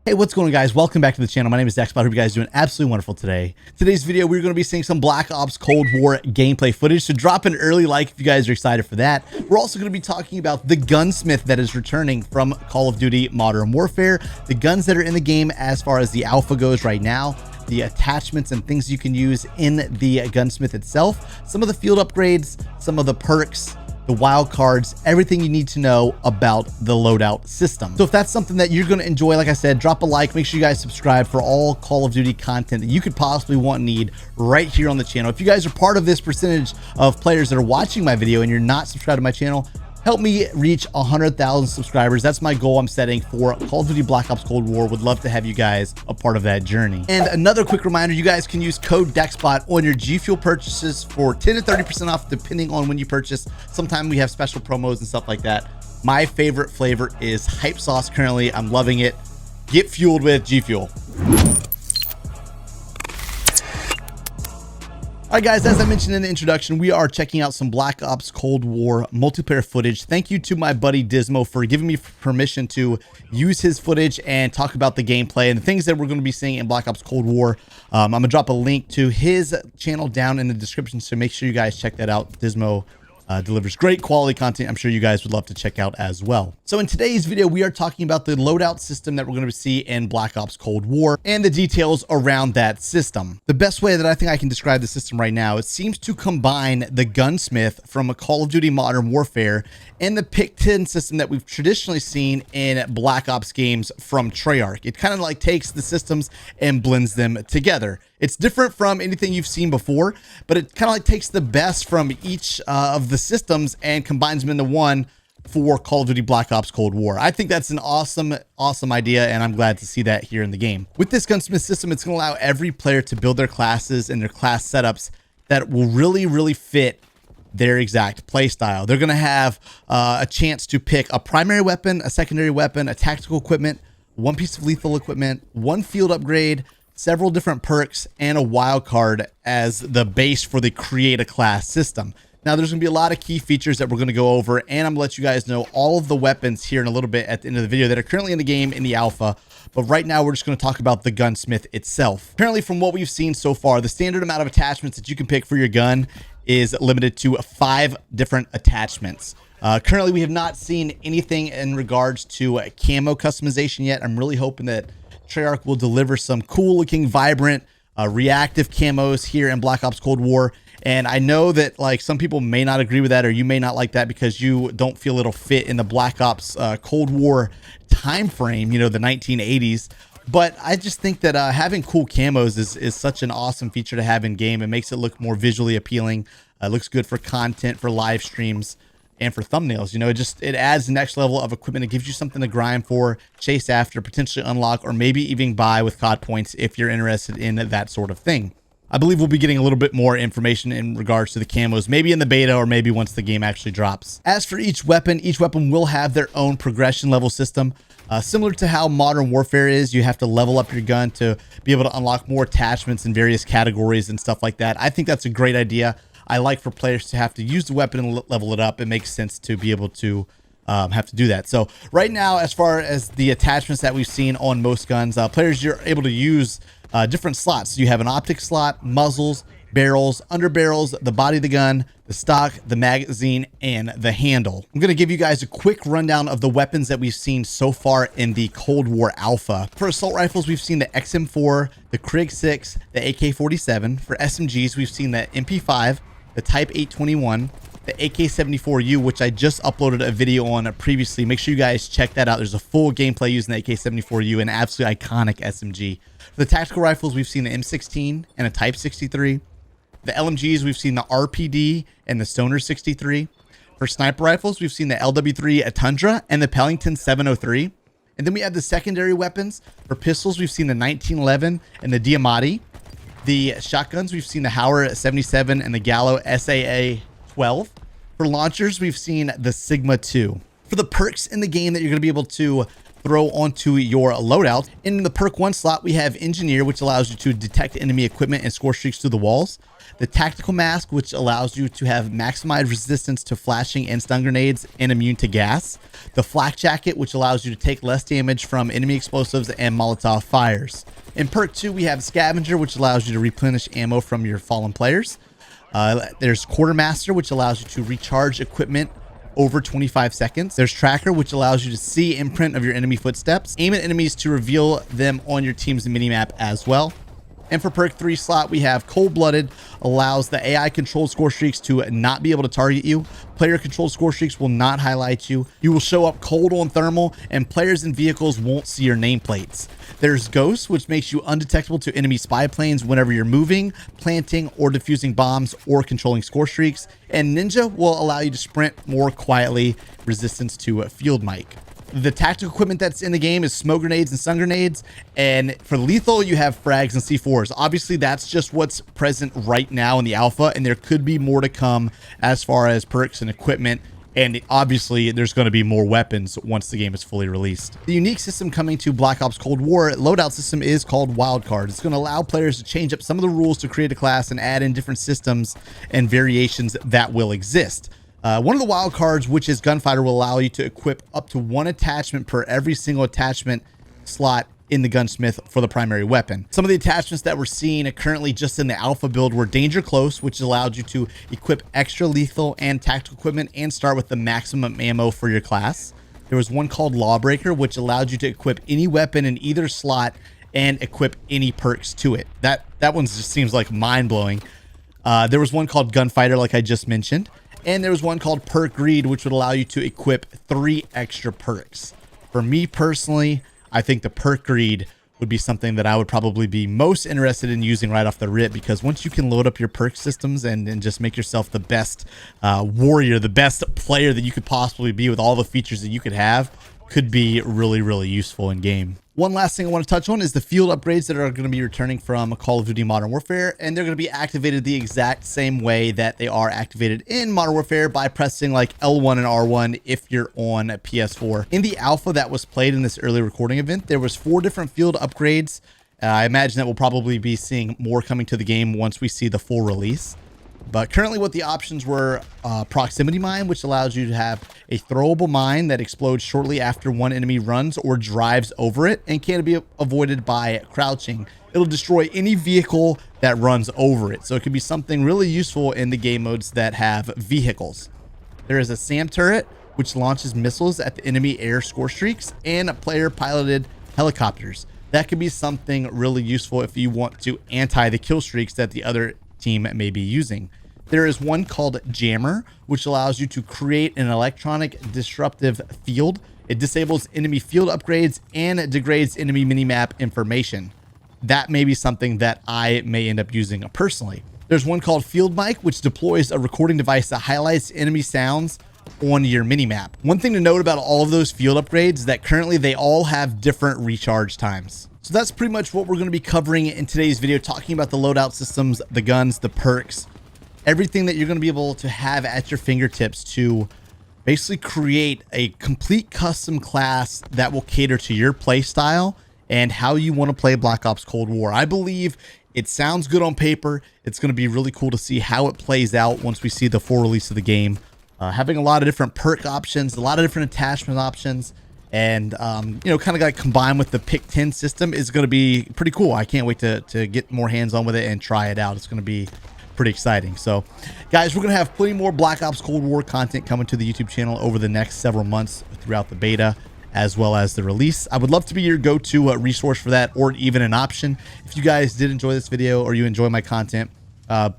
Hey, what's going on, guys? Welcome back to the channel. My name is Dexbot. I hope you guys are doing absolutely wonderful today. Today's video, we're going to be seeing some Black Ops Cold War gameplay footage, so drop an early like if you guys are excited for that. We're also going to be talking about the Gunsmith that is returning from Call of Duty Modern Warfare, the guns that are in the game as far as the alpha goes right now, the attachments and things you can use in the Gunsmith itself, some of the field upgrades, some of the perks, the wild cards, everything you need to know about the loadout system. So if that's something that you're going to enjoy, like I said, drop a like, make sure you guys subscribe for all Call of Duty content that you could possibly want and need right here on the channel. If you guys are part of this percentage of players that are watching my video and you're not subscribed to my channel, help me reach 100,000 subscribers. That's my goal I'm setting for Call of Duty Black Ops Cold War. Would love to have you guys a part of that journey. And another quick reminder, you guys can use code DEXBOT on your G Fuel purchases for 10 to 30% off depending on when you purchase. Sometimes we have special promos and stuff like that. My favorite flavor is Hype Sauce currently. I'm loving it. Get fueled with G Fuel. All right, guys, as I mentioned in the introduction, we are checking out some Black Ops Cold War multiplayer footage. Thank you to my buddy Dysmo for giving me permission to use his footage and talk about the gameplay and the things that we're going to be seeing in Black Ops Cold War. I'm going to drop a link to his channel down in the description, so make sure you guys check that out. Dysmo delivers great quality content. I'm sure you guys would love to check out as well. So in today's video, we are talking about the loadout system that we're going to see in Black Ops Cold War and the details around that system. The best way that I think I can describe the system right now, it seems to combine the Gunsmith from a Call of Duty Modern Warfare and the Pick 10 system that we've traditionally seen in Black Ops games from Treyarch. It kind of like takes the systems and blends them together. It's different from anything you've seen before, but it kind of like takes the best from each of the systems and combines them into one for Call of Duty Black Ops Cold War. I think that's an awesome idea, and I'm glad to see that here in the game. With this Gunsmith system, it's going to allow every player to build their classes and their class setups that will really fit their exact play style. They're going to have a chance to pick a primary weapon, a secondary weapon, a tactical equipment, one piece of lethal equipment, one field upgrade, several different perks, and a wild card as the base for the Create A Class system. Now, there's going to be a lot of key features that we're going to go over, and I'm going to let you guys know all of the weapons here in a little bit at the end of the video that are currently in the game in the alpha. But right now, we're just going to talk about the Gunsmith itself. Apparently, from what we've seen so far, the standard amount of attachments that you can pick for your gun is limited to 5 different attachments. Currently, we have not seen anything in regards to camo customization yet. I'm really hoping that Treyarch will deliver some cool looking, vibrant, reactive camos here in Black Ops Cold War. And I know that like some people may not agree with that, or you may not like that because you don't feel it'll fit in the Black Ops Cold War time frame, you know, the 1980s. But I just think that having cool camos is such an awesome feature to have in game. It makes it look more visually appealing. It looks good for content, for live streams, and for thumbnails. You know, it adds the next level of equipment. It gives you something to grind for, chase after, potentially unlock, or maybe even buy with COD points if you're interested in that sort of thing. I believe we'll be getting a little bit more information in regards to the camos, maybe in the beta or maybe once the game actually drops. As for each weapon will have their own progression level system. Similar to how Modern Warfare is, you have to level up your gun to be able to unlock more attachments in various categories and stuff like that. I think that's a great idea. I like for players to have to use the weapon and level it up. It makes sense to be able to have to do that. So right now, as far as the attachments that we've seen on most guns, players, you're able to use different slots. So you have an optic slot, muzzles, barrels, underbarrels, the body of the gun, the stock, the magazine, and the handle. I'm going to give you guys a quick rundown of the weapons that we've seen so far in the Cold War Alpha. For assault rifles, we've seen the XM4, the Krig 6, the AK-47. For SMGs, we've seen the MP5, the Type 821, the AK-74U, which I just uploaded a video on previously. Make sure you guys check that out. There's a full gameplay using the AK-74U, an absolutely iconic SMG. For the tactical rifles, we've seen the M16 and a Type 63. The LMGs, we've seen the RPD and the Stoner 63. For sniper rifles, we've seen the LW3 Tundra and the Pellington 703. And then we have the secondary weapons. For pistols, we've seen the 1911 and the Diamatti. The shotguns, we've seen the Howler 77 and the Gallo SAA 12. For launchers, we've seen the Sigma 2. For the perks in the game that you're going to be able to throw onto your loadout. In the perk 1 slot, we have Engineer, which allows you to detect enemy equipment and score streaks through the walls. The Tactical Mask, which allows you to have maximized resistance to flashing and stun grenades and immune to gas. The Flak Jacket, which allows you to take less damage from enemy explosives and Molotov fires. In perk 2, we have Scavenger, which allows you to replenish ammo from your fallen players. There's Quartermaster, which allows you to recharge equipment over 25 seconds. There's Tracker, which allows you to see imprint of your enemy footsteps. Aim at enemies to reveal them on your team's minimap as well. And for perk 3 slot, we have Cold-Blooded, allows the AI controlled score streaks to not be able to target you. Player controlled score streaks will not highlight you. You will show up cold on thermal, and players and vehicles won't see your nameplates. There's Ghost, which makes you undetectable to enemy spy planes whenever you're moving, planting, or defusing bombs, or controlling score streaks. And Ninja will allow you to sprint more quietly, resistance to field mic. The tactical equipment that's in the game is smoke grenades and stun grenades. And for lethal, you have frags and C4s. Obviously, that's just what's present right now in the alpha, and there could be more to come as far as perks and equipment. And obviously, there's going to be more weapons once the game is fully released. The unique system coming to Black Ops Cold War loadout system is called Wildcard. It's going to allow players to change up some of the rules to create a class and add in different systems and variations that will exist. One of the wild cards, which is Gunfighter, will allow you to equip up to 1 attachment per every single attachment slot in the Gunsmith for the primary weapon. Some of the attachments that we're seeing currently just in the alpha build were Danger Close, which allowed you to equip extra lethal and tactical equipment and start with the maximum ammo for your class. There was one called Lawbreaker, which allowed you to equip any weapon in either slot and equip any perks to it. That one just seems like mind-blowing. There was one called Gunfighter, like I just mentioned. And there was one called Perk Greed, which would allow you to equip 3 extra perks. For me personally, I think the Perk Greed would be something that I would probably be most interested in using right off the rip, because once you can load up your perk systems and just make yourself the best warrior, the best player that you could possibly be with all the features that you could have, could be really, really useful in game. One last thing I want to touch on is the field upgrades that are going to be returning from Call of Duty Modern Warfare, and they're going to be activated the exact same way that they are activated in Modern Warfare by pressing like L1 and R1 if you're on a PS4. In the alpha that was played in this early recording event, there was 4 different field upgrades. I imagine that we'll probably be seeing more coming to the game once we see the full release. But currently what the options were, proximity mine, which allows you to have a throwable mine that explodes shortly after one enemy runs or drives over it and can be avoided by crouching. It'll destroy any vehicle that runs over it. So it could be something really useful in the game modes that have vehicles. There is a SAM turret, which launches missiles at the enemy air score streaks, and player piloted helicopters. That could be something really useful if you want to anti the kill streaks that the other team may be using. There is one called Jammer, which allows you to create an electronic disruptive field. It disables enemy field upgrades and degrades enemy minimap information. That may be something that I may end up using personally. There's one called Field Mic, which deploys a recording device that highlights enemy sounds on your minimap. One thing to note about all of those field upgrades is that currently they all have different recharge times. So that's pretty much what we're going to be covering in today's video, talking about the loadout systems, the guns, the perks, everything that you're going to be able to have at your fingertips to basically create a complete custom class that will cater to your play style and how you want to play Black Ops Cold War. I believe it sounds good on paper. It's going to be really cool to see how it plays out once we see the full release of the game. Having a lot of different perk options, a lot of different attachment options, and you know, kind of like combined with the pick 10 system is going to be pretty cool. I can't wait to get more hands on with it and try it out. It's going to be pretty exciting. So guys, we're going to have plenty more Black Ops Cold War content coming to the YouTube channel over the next several months throughout the beta as well as the release. I would love to be your go-to resource for that, or even an option. If you guys did enjoy this video or you enjoy my content,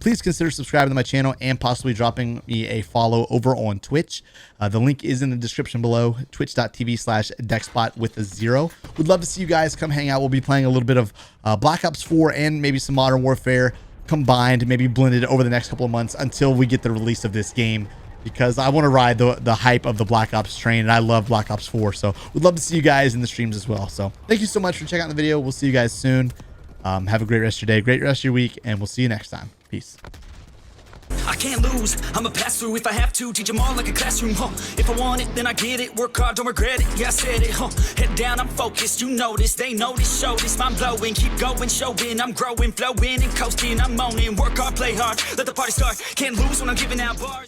please consider subscribing to my channel and possibly dropping me a follow over on Twitch. The link is in the description below, twitch.tv/dexbot with a 0. Would love to see you guys come hang out. We'll be playing a little bit of Black Ops 4 and maybe some Modern Warfare combined, maybe blended over the next couple of months until we get the release of this game, because I want to ride the hype of the Black Ops train, and I love Black Ops 4. So would love to see you guys in the streams as well. So thank you so much for checking out the video. We'll see you guys soon. Have a great rest of your day, great rest of your week, and we'll see you next time. Peace. I can't lose, I'ma pass through if I have to. Teach them all like a classroom, if I want it, then I get it. Work hard, don't regret it, yeah I said it, Head down, I'm focused, you know this. They know this, show this, mind blowing. Keep going, showing, I'm growing, flowing and coasting. I'm moaning, work hard, play hard, let the party start. Can't lose when I'm giving out bars.